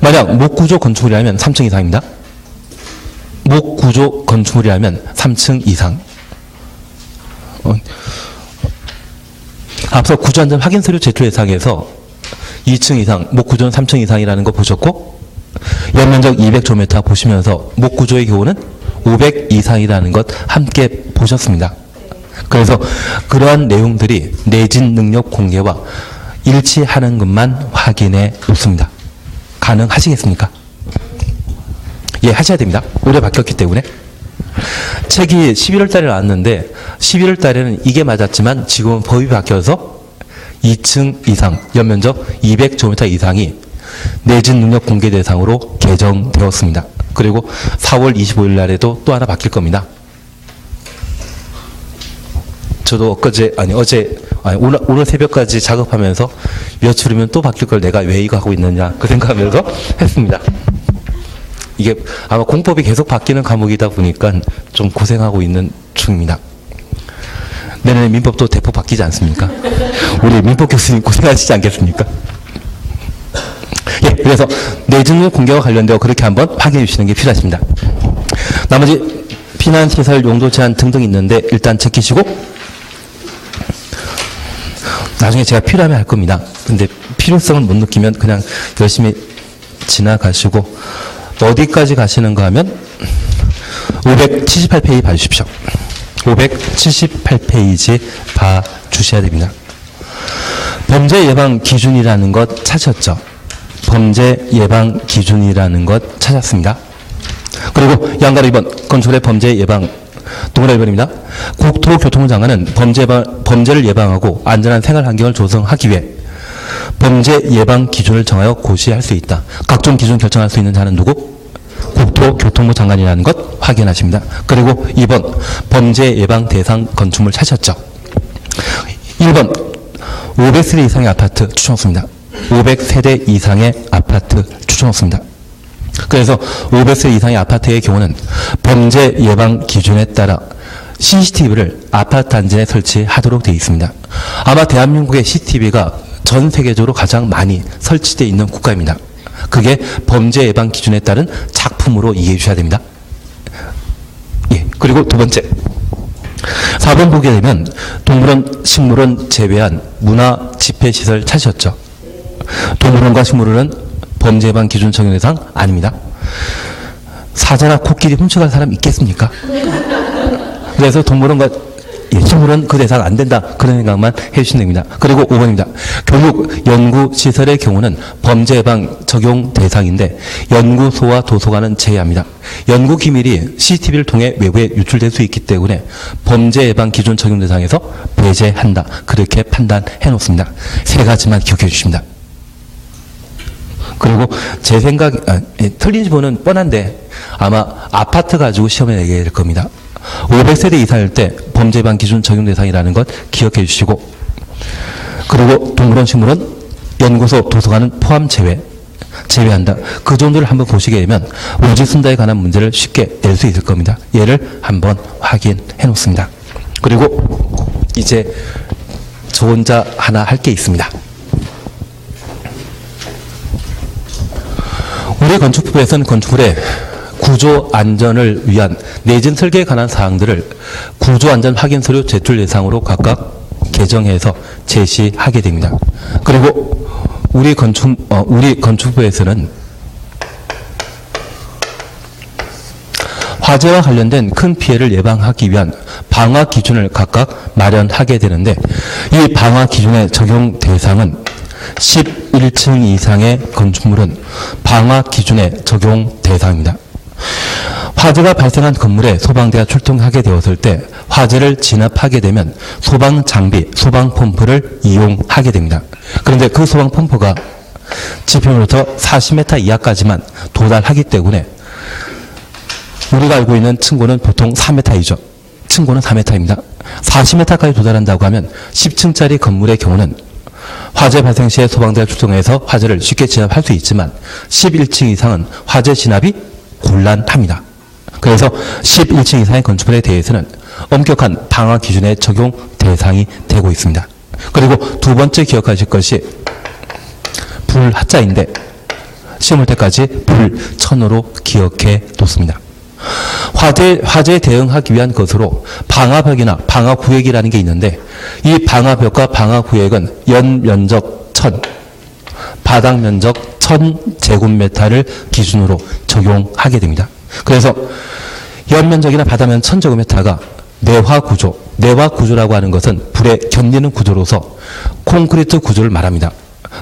만약 목구조 건축물이라면 3층 이상입니다. 목구조 건축물이라면 3층 이상. 앞서 구조안전 확인 서류 제출 대상에서 2층 이상, 목구조는 3층 이상이라는 거 보셨고 연면적 200제곱미터 보시면서 목구조의 경우는 500 이상이라는 것 함께 보셨습니다. 그래서 그러한 내용들이 내진 능력 공개와 일치하는 것만 확인해 놓습니다. 가능하시겠습니까? 예, 하셔야 됩니다. 올해 바뀌었기 때문에. 책이 11월 달에 나왔는데 11월 달에는 이게 맞았지만 지금은 법이 바뀌어서 2층 이상, 연면적 200제곱미터 이상이 내진 능력 공개 대상으로 개정되었습니다. 그리고 4월 25일 날에도 또 하나 바뀔 겁니다. 저도 오늘 새벽까지 작업하면서 며칠이면 또 바뀔 걸 내가 왜 이거 하고 있느냐 그 생각하면서 했습니다. 이게 아마 공법이 계속 바뀌는 과목이다 보니까 좀 고생하고 있는 중입니다. 내년에 민법도 대폭 바뀌지 않습니까? 우리 민법 교수님 고생하시지 않겠습니까? 예, 그래서 내진능 공개와 관련되어 그렇게 한번 확인해 주시는 게 필요하십니다. 나머지 피난시설 용도 제한 등등 있는데 일단 체크시고 나중에 제가 필요하면 할 겁니다. 근데 필요성을 못 느끼면 그냥 열심히 지나가시고 어디까지 가시는가 하면 578페이지 봐주십시오. 578페이지 봐주셔야 됩니다. 범죄 예방 기준이라는 것 찾으셨죠? 범죄 예방 기준이라는 것 찾았습니다. 그리고 양가로 2번 건축의 범죄 예방 동그라미 1번입니다. 국토교통부 장관은 범죄를 예방하고 안전한 생활 환경을 조성하기 위해 범죄 예방 기준을 정하여 고시할 수 있다. 각종 기준 결정할 수 있는 자는 누구? 국토교통부 장관이라는 것 확인하십니다. 그리고 2번 범죄 예방 대상 건축물 찾으셨죠? 1번 500세대 이상의 아파트 추천없습니다. 500세대 이상의 아파트 추천없습니다. 그래서 500세 이상의 아파트의 경우는 범죄 예방 기준에 따라 CCTV를 아파트 단지에 설치하도록 되어 있습니다. 아마 대한민국의 CCTV가 전 세계적으로 가장 많이 설치되어 있는 국가입니다. 그게 범죄 예방 기준에 따른 작품으로 이해해 주셔야 됩니다. 예, 그리고 두 번째 4번 보게 되면 동물원, 식물원 제외한 문화 집회시설 찾으셨죠? 동물원과 식물원은 범죄 예방 기준 적용 대상 아닙니다. 사자나 코끼리 훔쳐갈 사람 있겠습니까? 그래서 동물원과 식물원 그 대상 안 된다. 그런 생각만 해주시면 됩니다. 그리고 5번입니다. 교육, 연구시설의 경우는 범죄 예방 적용 대상인데 연구소와 도서관은 제외합니다. 연구 기밀이 CCTV를 통해 외부에 유출될 수 있기 때문에 범죄 예방 기준 적용 대상에서 배제한다. 그렇게 판단해 놓습니다. 세 가지만 기억해 주십니다. 그리고 제 틀린지 보는 뻔한데 아마 아파트 가지고 시험에 내게 될 겁니다. 500세대 이상일 때 범죄 예방 기준 적용 대상이라는 것 기억해 주시고 그리고 동물원, 식물원, 연구소, 도서관은 포함 제외한다. 그 정도를 한번 보시게 되면 오지순다에 관한 문제를 쉽게 낼 수 있을 겁니다. 얘를 한번 확인해 놓습니다. 그리고 이제 저 혼자 하나 할 게 있습니다. 우리 건축법에서는 건축물의 구조 안전을 위한 내진 설계에 관한 사항들을 구조 안전 확인 서류 제출 대상으로 각각 개정해서 제시하게 됩니다. 그리고 우리 건축부에서는 화재와 관련된 큰 피해를 예방하기 위한 방화 기준을 각각 마련하게 되는데 이 방화 기준의 적용 대상은 11층 이상의 건축물은 방화 기준의 적용 대상입니다. 화재가 발생한 건물에 소방대가 출동하게 되었을 때 화재를 진압하게 되면 소방 장비, 소방 펌프를 이용하게 됩니다. 그런데 그 소방 펌프가 지표로부터 40m 이하까지만 도달하기 때문에 우리가 알고 있는 층고는 보통 4m이죠. 층고는 4m입니다. 40m까지 도달한다고 하면 10층짜리 건물의 경우는 화재 발생 시에 소방대가 출동해서 화재를 쉽게 진압할 수 있지만 11층 이상은 화재 진압이 곤란합니다. 그래서 11층 이상의 건축물에 대해서는 엄격한 방화 기준의 적용 대상이 되고 있습니다. 그리고 두 번째 기억하실 것이 불하자인데 시험 올 때까지 불천으로 기억해 놓습니다. 화재에 대응하기 위한 것으로 방화벽이나 방화구역이라는 게 있는데 이 방화벽과 방화구역은 연면적 1000, 바닥면적 1000제곱미터를 기준으로 적용하게 됩니다. 그래서 연면적이나 바닥면 1000제곱미터가 내화구조라고 하는 것은 불에 견디는 구조로서 콘크리트 구조를 말합니다.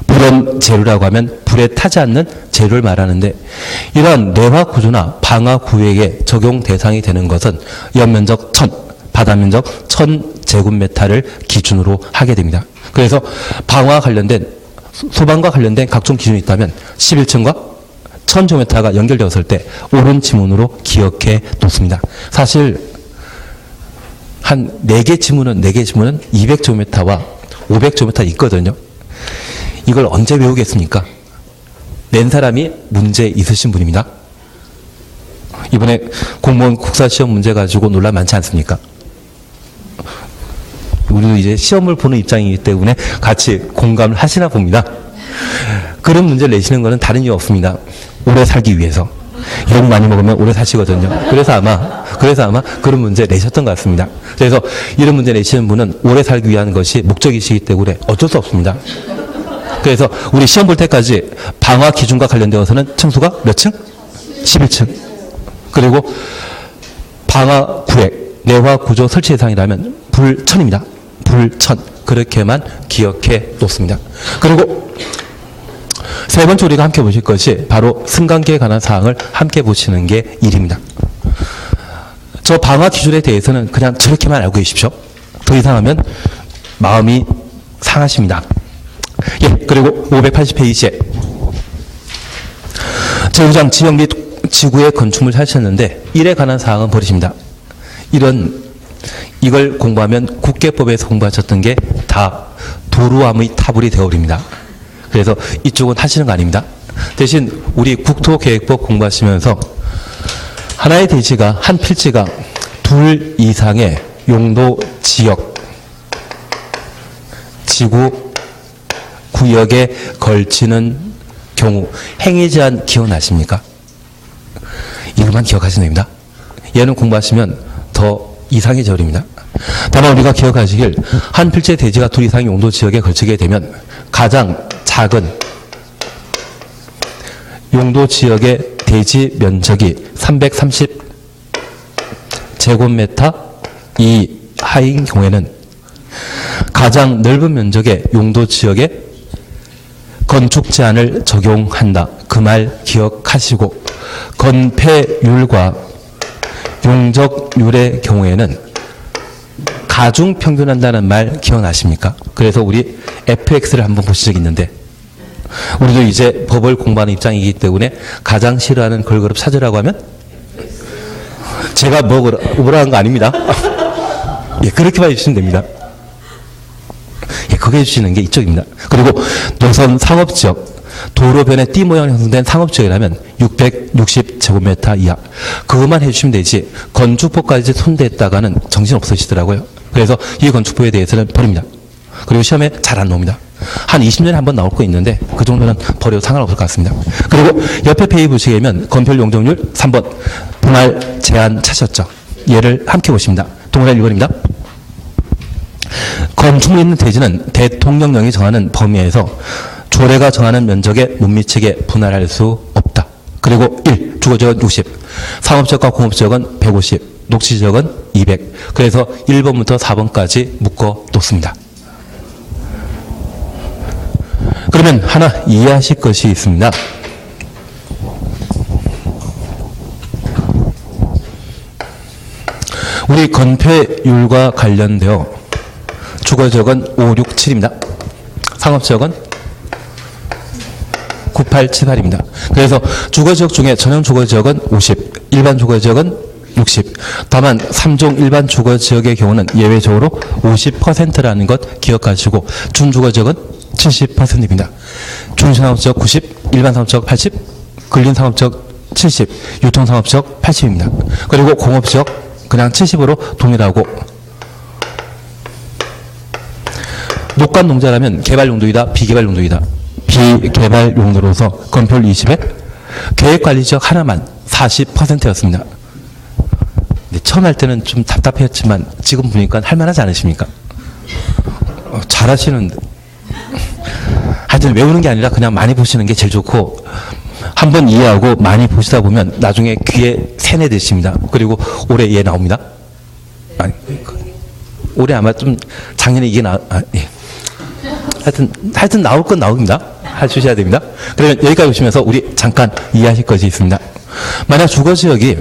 불연 재료라고 하면 불에 타지 않는 재료를 말하는데 이러한 내화 구조나 방화 구역에 적용 대상이 되는 것은 연면적 1000, 바다면적 1000제곱미터를 기준으로 하게 됩니다. 그래서 방화 관련된 소방과 관련된 각종 기준이 있다면 11층과 1000제곱미터가 연결되었을 때 옳은 지문으로 기억해 놓습니다. 사실 한 4개 지문은 200제곱미터와 500제곱미터 있거든요. 이걸 언제 외우겠습니까? 낸 사람이 문제 있으신 분입니다. 이번에 공무원 국사시험 문제 가지고 논란 많지 않습니까? 우리도 이제 시험을 보는 입장이기 때문에 같이 공감을 하시나 봅니다. 그런 문제를 내시는 것은 다른 이유 없습니다. 오래 살기 위해서. 욕 많이 먹으면 오래 사시거든요. 그래서 아마 그런 문제 내셨던 것 같습니다. 그래서 이런 문제 내시는 분은 오래 살기 위한 것이 목적이시기 때문에 어쩔 수 없습니다. 그래서 우리 시험 볼 때까지 방화 기준과 관련되어서는 층수가 몇 층? 11층. 그리고 방화 구획, 내화 구조 설치 대상이라면 불천입니다. 불천. 그렇게만 기억해 놓습니다. 그리고 세 번째 우리가 함께 보실 것이 바로 승강기에 관한 사항을 함께 보시는 게 일입니다. 저 방화 기준에 대해서는 그냥 저렇게만 알고 계십시오. 더 이상 하면 마음이 상하십니다. 예, 그리고 580페이지에 제후장 지역 및 지구의 건축물 하셨는데 일에 관한 사항은 버리십니다. 이걸 공부하면 국계법에서 공부하셨던 게 다 도루함의 타불이 되어버립니다. 그래서 이쪽은 하시는 거 아닙니다. 대신 우리 국토계획법 공부하시면서 하나의 대지가 한 필지가 둘 이상의 용도 지역 지구 구역에 걸치는 경우 행위 제한 기억나십니까? 이것만 기억하시면 됩니다. 얘는 공부하시면 더 이상해져 버립니다. 다만 우리가 기억하시길 한 필지의 대지가 둘 이상의 용도 지역에 걸치게 되면 가장 작은 용도 지역의 대지 면적이 330제곱미터 이하인 경우에는 가장 넓은 면적의 용도 지역에 건축 제한을 적용한다. 그 말 기억하시고 건폐율과 용적률의 경우에는 가중평균한다는 말 기억나십니까? 그래서 우리 FX를 한번 보신 적이 있는데 우리도 이제 법을 공부하는 입장이기 때문에 가장 싫어하는 걸그룹 찾으라고 하면 제가 뭐라 한 거 아닙니다. 예, 그렇게만 해주시면 됩니다. 예, 그거 해주시는 게 이쪽입니다. 그리고 노선 상업지역 도로변에 띠 모양 형성된 상업지역이라면 660제곱미터 이하 그것만 해주시면 되지 건축법까지 손댔다가는 정신 없으시더라고요. 그래서 이 건축법에 대해서는 버립니다. 그리고 시험에 잘 안 나옵니다. 한 20년에 한 번 나올 거 있는데 그 정도는 버려도 상관없을 것 같습니다. 그리고 옆에 페이지 보시면 건폐율 용적률 3번 분할 제한 찾으셨죠. 얘를 함께 보십니다. 동그라미 1번입니다. 건축물 있는 대지는 대통령령이 정하는 범위에서 조례가 정하는 면적에 못 미치게 분할할 수 없다. 그리고 1. 주거지역은 60, 상업지역과 공업지역은 150, 녹지지역은 200. 그래서 1번부터 4번까지 묶어 놓습니다. 그러면 하나 이해하실 것이 있습니다. 우리 건폐율과 관련되어 주거지역은 5, 6, 7입니다. 상업지역은 9, 8, 7, 8입니다. 그래서 주거지역 중에 전용 주거지역은 50, 일반 주거지역은 60. 다만 3종 일반 주거지역의 경우는 예외적으로 50%라는 것 기억하시고 준주거지역은 70%입니다. 중상업지역 90, 일반 상업지역 80, 근린상업지역 70, 유통상업지역 80입니다. 그리고 공업지역 그냥 70으로 동일하고 녹간농자라면 개발용도이다, 비개발용도이다. 비개발용도로서 건폐율 20에 계획관리지역 하나만 40%였습니다. 처음 할 때는 좀 답답했지만 지금 보니까 할만하지 않으십니까? 잘하시는데 하여튼 외우는 게 아니라 그냥 많이 보시는 게 제일 좋고 한번 이해하고 많이 보시다 보면 나중에 귀에 세뇌되십니다. 그리고 올해 얘 나옵니다. 아니, 올해 아마 좀 작년에 이게 예. 하여튼 나올 건 나옵니다. 해주셔야 됩니다. 그러면 여기까지 보시면서 우리 잠깐 이해하실 것이 있습니다. 만약 주거지역이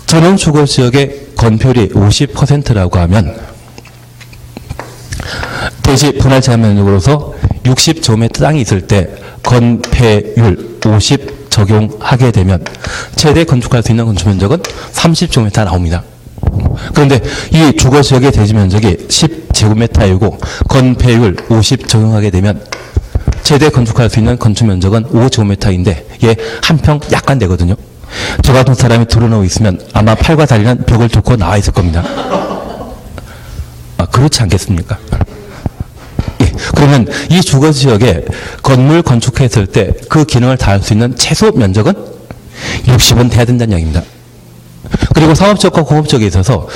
전용 주거지역의 건폐율이 50%라고 하면 대시 분할 제한 면적으로서 60제곱미터 땅이 있을 때 건폐율 50 적용하게 되면 최대 건축할 수 있는 건축 면적은 30제곱미터 나옵니다. 그런데 이 주거지역의 대지 면적이 10제곱미터이고 건폐율 50 적용하게 되면 최대 건축할 수 있는 건축 면적은 5제곱미터인데 얘 한 평 약간 되거든요. 저 같은 사람이 들어놓고 있으면 아마 팔과 다리는 벽을 뚫고 나와 있을 겁니다. 그렇지 않겠습니까? 예, 그러면 이 주거지역에 건물 건축했을 때 그 기능을 다할 수 있는 최소 면적은 60은 돼야 된다는 이야기입니다. 그리고 상업지역과 공업지역에 있어서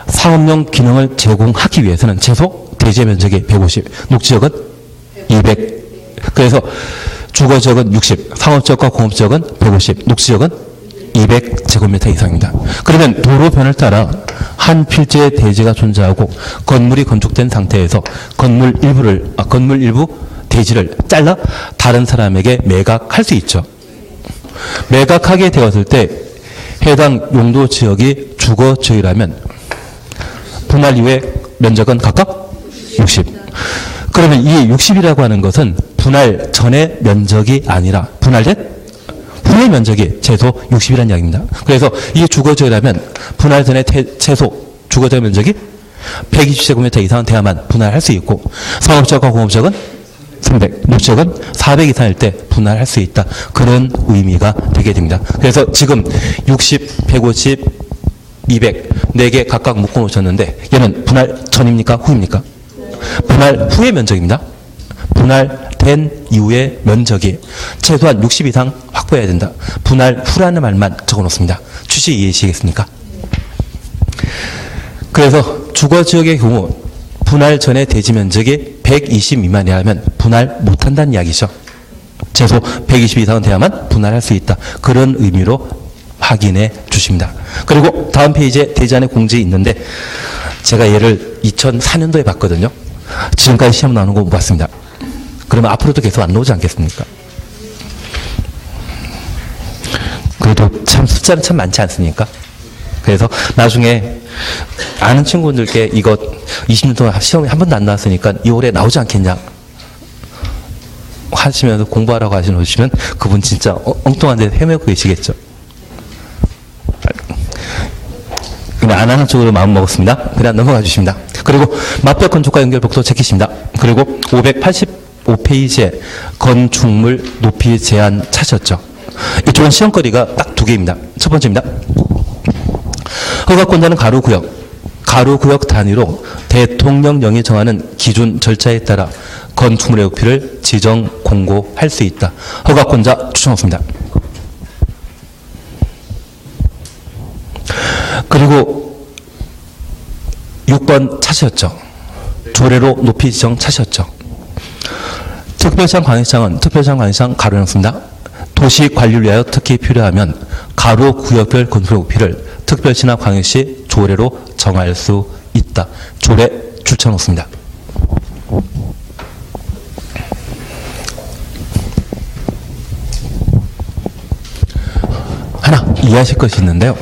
상업용 기능을 제공하기 위해서는 최소 대지 면적이 150, 녹지역은 200. 그래서 주거지역은 60, 상업지역과 공업지역은 150, 녹지역은 200제곱미터 이상입니다. 그러면 도로변을 따라 한 필지의 대지가 존재하고 건물이 건축된 상태에서 건물 일부 대지를 잘라 다른 사람에게 매각할 수 있죠. 매각하게 되었을 때 해당 용도 지역이 주거 지역이라면 분할 이후의 면적은 각각 60. 그러면 이 60이라고 하는 것은 분할 전의 면적이 아니라 분할된 후의 면적이 최소 60이라는 이야기입니다. 그래서 이 주거지역이라면 분할 전의 최소 주거지역 면적이 120제곱미터 이상은 돼야만 분할할 수 있고 상업지역과 공업지역은 300, 녹지역은 400 이상일 때 분할할 수 있다. 그런 의미가 되게 됩니다. 그래서 지금 60, 150, 200 4개 각각 묶어놓으셨는데 얘는 분할 전입니까? 후입니까? 분할 후의 면적입니다. 분할된 이후의 면적이 최소한 60 이상 확보해야 된다. 분할 후라는 말만 적어놓습니다. 취지 이해하시겠습니까? 그래서 주거지역의 경우 분할 전의 대지 면적이 120 미만이라 하면 분할 못한다는 이야기죠. 최소 120 이상은 돼야만 분할할 수 있다. 그런 의미로 확인해 주십니다. 그리고 다음 페이지에 대지안의 공지 있는데 제가 얘를 2004년도에 봤거든요. 지금까지 시험 나오는 거 못 봤습니다. 그러면 앞으로도 계속 안 나오지 않겠습니까? 그래도 참 숫자는 참 많지 않습니까? 그래서 나중에 아는 친구들께 이거 20년 동안 시험이 한 번도 안 나왔으니까 이 올해 나오지 않겠냐 하시면서 공부하라고 하시면 그분 진짜 엉뚱한 데 헤매고 계시겠죠. 그냥 안 하는 쪽으로 마음 먹었습니다. 그냥 넘어가 주십니다. 그리고 맞별 건축과 연결벽도 체크십니다. 그리고 585페이지에 건축물 높이 제한 찾으셨죠. 이쪽은 시험거리가 딱 두 개입니다. 첫 번째입니다. 허가권자는 가로구역 단위로 대통령령이 정하는 기준 절차에 따라 건축물의 높이를 지정 공고할 수 있다. 허가권자 추천없습니다. 그리고 6번 찾으셨죠. 조례로 높이 지정 찾으셨죠. 특별시장 광역시장 가로놓습니다. 도시 관리를 위하여 특히 필요하면 가로구역별 건축물 높이를 특별시나 광역시 조례로 정할 수 있다. 조례 추천놓습니다. 하나 이해하실 것이 있는데요.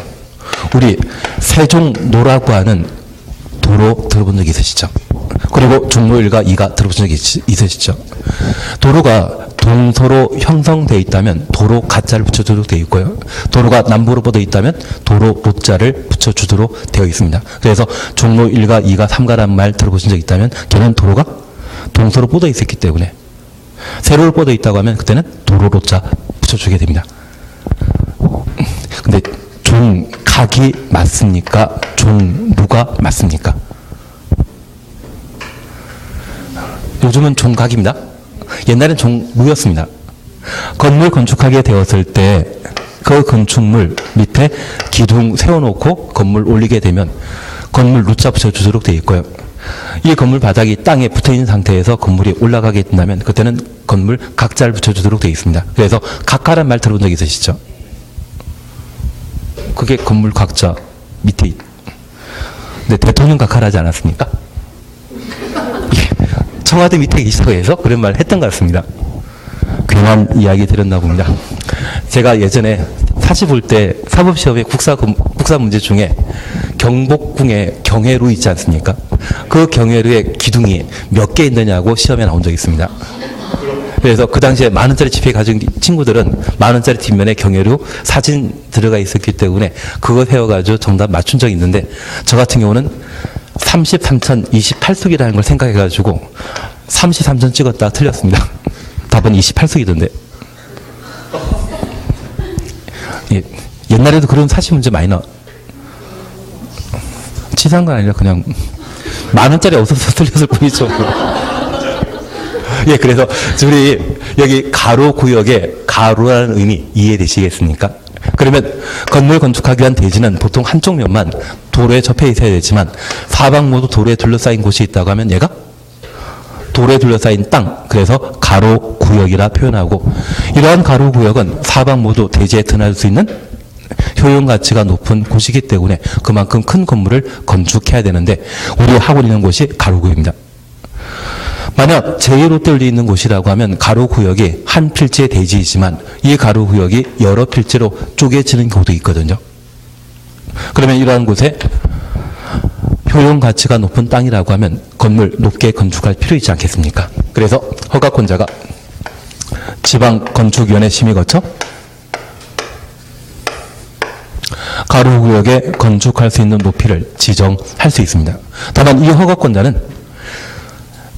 우리 세종로라고 하는 도로 들어본 적 있으시죠? 그리고 종로 1과 2가 들어본 적 있으시죠? 도로가 동서로 형성되어 있다면 도로 가자를 붙여주도록 되어 있고요. 도로가 남부로 뻗어 있다면 도로 로자를 붙여주도록 되어 있습니다. 그래서 종로 1과 2가 3가라는 말 들어보신 적 있다면 걔는 도로가 동서로 뻗어 있었기 때문에 세로로 뻗어 있다고 하면 그때는 도로 로자 붙여주게 됩니다. 근데 종각이 맞습니까? 종루가 맞습니까? 요즘은 종각입니다. 옛날엔 종루였습니다. 건물 건축하게 되었을 때 그 건축물 밑에 기둥 세워놓고 건물 올리게 되면 건물 루자 붙여주도록 되어 있고요. 이 건물 바닥이 땅에 붙어있는 상태에서 건물이 올라가게 된다면 그때는 건물 각자를 붙여주도록 되어 있습니다. 그래서 각하란 말 들어본 적 있으시죠? 그게 건물 각자 밑에 근데 대통령 각하라지 않았습니까? 청와대 밑에 계시다고 해서 그런 말을 했던 것 같습니다. 괜한 이야기 드렸나 봅니다. 제가 예전에 사시 볼 때 사법시험의 국사 문제 중에 경복궁에 경회루 있지 않습니까? 그 경회루의 기둥이 몇 개 있느냐고 시험에 나온 적이 있습니다. 그래서 그 당시에 만 원짜리 지폐 가진 친구들은 만 원짜리 뒷면에 경회루 사진 들어가 있었기 때문에 그거 세워가지고 정답 맞춘 적이 있는데 저 같은 경우는 33천 28숙이라는 걸 생각해가지고 33천 찍었다가 틀렸습니다. 답은 28숙이던데. 예, 옛날에도 그런 사시 문제 많이 나와. 치사한 건 아니라 그냥 만 원짜리 없어서 틀렸을 뿐이죠. 예, 그래서 우리 여기 가로 구역에 가로라는 의미 이해되시겠습니까? 그러면 건물 건축하기 위한 대지는 보통 한쪽 면만 도로에 접해 있어야 되지만 사방 모두 도로에 둘러싸인 곳이 있다고 하면 얘가 도로에 둘러싸인 땅, 그래서 가로 구역이라 표현하고, 이러한 가로 구역은 사방 모두 대지에 드날 수 있는 효용 가치가 높은 곳이기 때문에 그만큼 큰 건물을 건축해야 되는데 우리가 하고 있는 곳이 가로 구역입니다. 만약 제1롯데월드 있는 곳이라고 하면 가로 구역이 한 필지의 대지이지만 이 가로 구역이 여러 필지로 쪼개지는 경우도 있거든요. 그러면 이러한 곳에 효용 가치가 높은 땅이라고 하면 건물 높게 건축할 필요 있지 않겠습니까? 그래서 허가권자가 지방건축위원회 심의 거쳐 가로 구역에 건축할 수 있는 높이를 지정할 수 있습니다. 다만 이 허가권자는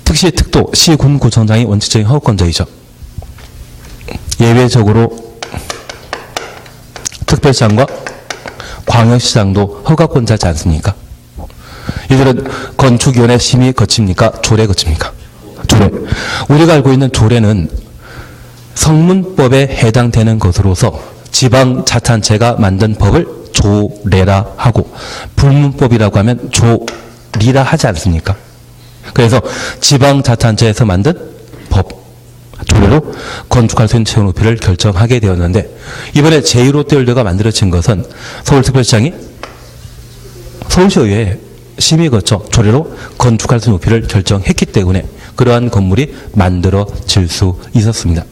특시, 특도, 시, 군, 구청장이 원칙적인 허가권자이죠. 예외적으로 특별시장과 광역시장도 허가권자지 않습니까? 이들은 건축위원회 심의 거칩니까? 조례 거칩니까? 조례. 우리가 알고 있는 조례는 성문법에 해당되는 것으로서 지방자치단체가 만든 법을 조례라 하고 불문법이라고 하면 조리라 하지 않습니까? 그래서 지방자치단체에서 만든 법, 조례로 건축할 수 있는 최고 높이를 결정하게 되었는데 이번에 제1롯데월드가 만들어진 것은 서울특별시장이 서울시의회에 심의 거쳐 조례로 건축할 수 있는 높이를 결정했기 때문에 그러한 건물이 만들어질 수 있었습니다.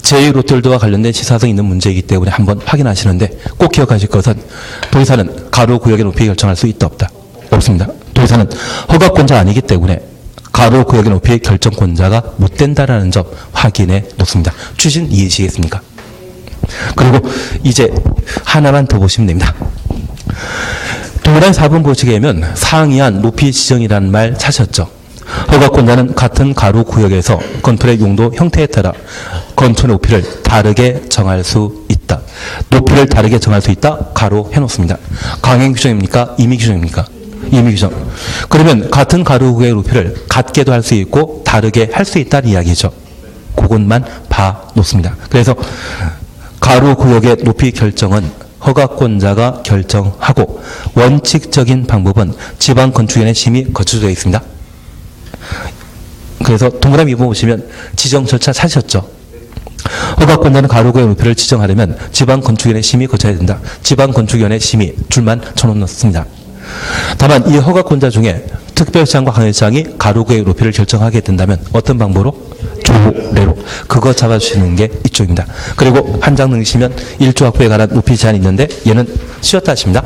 제1롯데월드와 관련된 시사성 있는 문제이기 때문에 한번 확인하시는데 꼭 기억하실 것은 도의사는 가로 구역의 높이 결정할 수 있다 없다? 없습니다. 도의사는 허가권자가 아니기 때문에 가로 구역의 높이 결정권자가 못 된다라는 점 확인해 놓습니다. 추진 이해하시겠습니까? 그리고 이제 하나만 더 보시면 됩니다. 동그라미 4번 보시게 되면 상이한 높이 지정이라는 말 찾으셨죠? 허가권자는 같은 가로 구역에서 건물의 용도 형태에 따라 건물의 높이를 다르게 정할 수 있다. 높이를 다르게 정할 수 있다. 가로 해놓습니다. 강행 규정입니까? 임의 규정입니까? 임의 규정. 그러면 같은 가로 구역의 높이를 같게도 할 수 있고 다르게 할 수 있다는 이야기죠. 그것만 봐 놓습니다. 그래서 가로 구역의 높이 결정은 허가권자가 결정하고 원칙적인 방법은 지방건축위원회 심의 거쳐져 있습니다. 그래서 동그라미 2번 보시면 지정 절차 찾으셨죠? 허가권자는 가로구역 높이를 지정하려면 지방건축위원회 심의 거쳐야 된다. 지방건축위원회 심의 줄만 쳐놓습니다. 다만 이 허가권자 중에 특별시장과 광역시장이 가로구역 높이를 결정하게 된다면 어떤 방법으로? 조례로. 그거 잡아주시는 게 이쪽입니다. 그리고 한 장 넣으시면 1조 확보에 관한 높이 제한이 있는데 얘는 쉬었다 하십니다.